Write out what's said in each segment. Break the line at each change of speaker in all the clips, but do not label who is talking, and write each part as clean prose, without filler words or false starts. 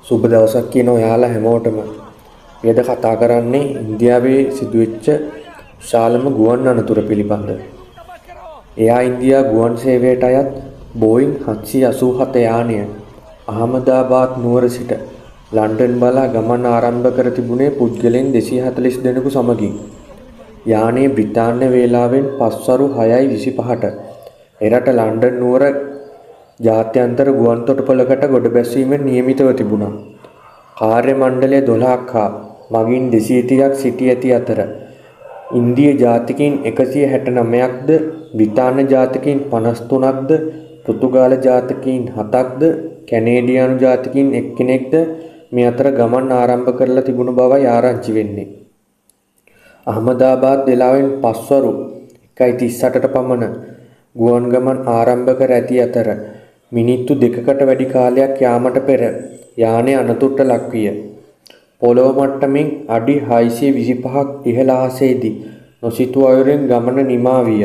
සුබ දවසක් කියන ඔයාලා හැමෝටම. අද කතා කරන්නේ ඉන්දියාවේ සිදුවෙච්ච විශාලම ගුවන් අනතුර පිළිබඳ. එයා ඉන්දියා ගුවන් සේවයට අයත් බෝයින් 787 යානය අහමදාබාද් නුවර සිට ලන්ඩන් බලා ගමන් ආරම්භ කර තිබුණේ පුද්ගලයන් 240 දෙනෙකු සමගින්. යානයේ බ්‍රිතාන්‍ය වේලාවෙන් පස්වරු 6:25ට එරට ලන්ඩන් නුවර ජාත්‍යන්තර ගුවන් තොටුපළකට ගොඩ බැස්වීමෙන් නියමිතව තිබුණා. කාර්ය මණ්ඩලය 12ක් හා මගින් 230ක් සිටි ඇති අතර ඉන්දීය ජාතිකයින් 169ක්ද, බ්‍රිතාන්‍ය ජාතිකයින් 53ක්ද, පෘතුගාල ජාතිකයින් 7ක්ද, කැනේඩියානු ජාතිකයින් එක්කෙනෙක්ද මේ අතර ගමන් ආරම්භ කරලා තිබුණු බවයි ආරංචි වෙන්නේ. අහමදාබාද් වේලාවෙන් පස්වරු 1:38ට පමණ ගුවන් ගමන් ආරම්භ කර ඇති අතර මිනිත්තු 2කට වැඩි කාලයක් යාමට පෙර යානය අනතුරට ලක්විය. පොළොව මට්ටමින් අඩි 625ක් ඉහළ අහසේදී නොසිතූ අයුරින් ගමන නිමා විය.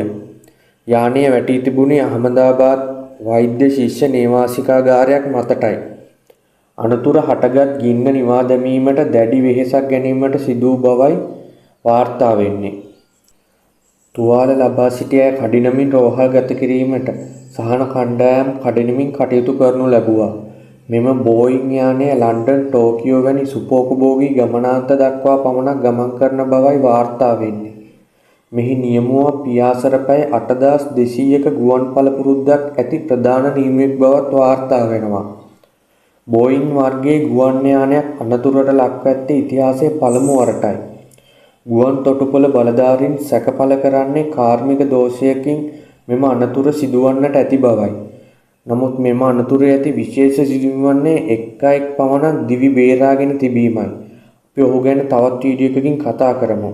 යානය වැටී තිබුණේ අහමදාබාද් වෛද්‍ය ශිෂ්‍ය නේවාසිකාගාරයක් මතටයි. අනතුර හටගත් ගින්න නිවා දැමීමට දැඩි වෙහෙසක් ගැනීමට සිදු වූ බවයි වාර්තා වෙන්නේ. තුවාල ලබා සිටි අය කඩිනමින් රෝහල් ගත කිරීමට සහන කණ්ඩායම් කඩිනමින් කටයුතු කරනු ලැබුවා. මෙම බෝයින් යානය ලන්ඩන්, ටෝකියෝ වැනි සුපෝපභෝගී ගමනාන්ත දක්වා පමණක් ගමන් කරන බවයි වාර්තා වෙන්නේ. මෙහි නියමුවා පියාසර පැය 8200ක ගුවන් පළපුරුද්දක් ඇති ප්‍රධාන නියමුවෙක් බවත් වාර්තා වෙනවා. බෝයින් වර්ගයේ ගුවන් යානයක් අනතුරට ලක්ව ඇත්තේ ඉතිහාසයේ පළමු වරටයි. ගුවන් තොටුපළ බලධාරීන් සැක පළ කරන්නේ කාර්මික දෝෂයකින් මෙම අනතුර සිදුවන්නට ඇති බවයි. නමුත් මෙම අනතුරේ ඇති විශේෂ සිදුවීමන්නේ එක් පමණක් දිවි බේරාගෙන තිබීමයි. අපි ඔහු ගැන තවත් වීඩියෝ එකකින් කතා කරමු.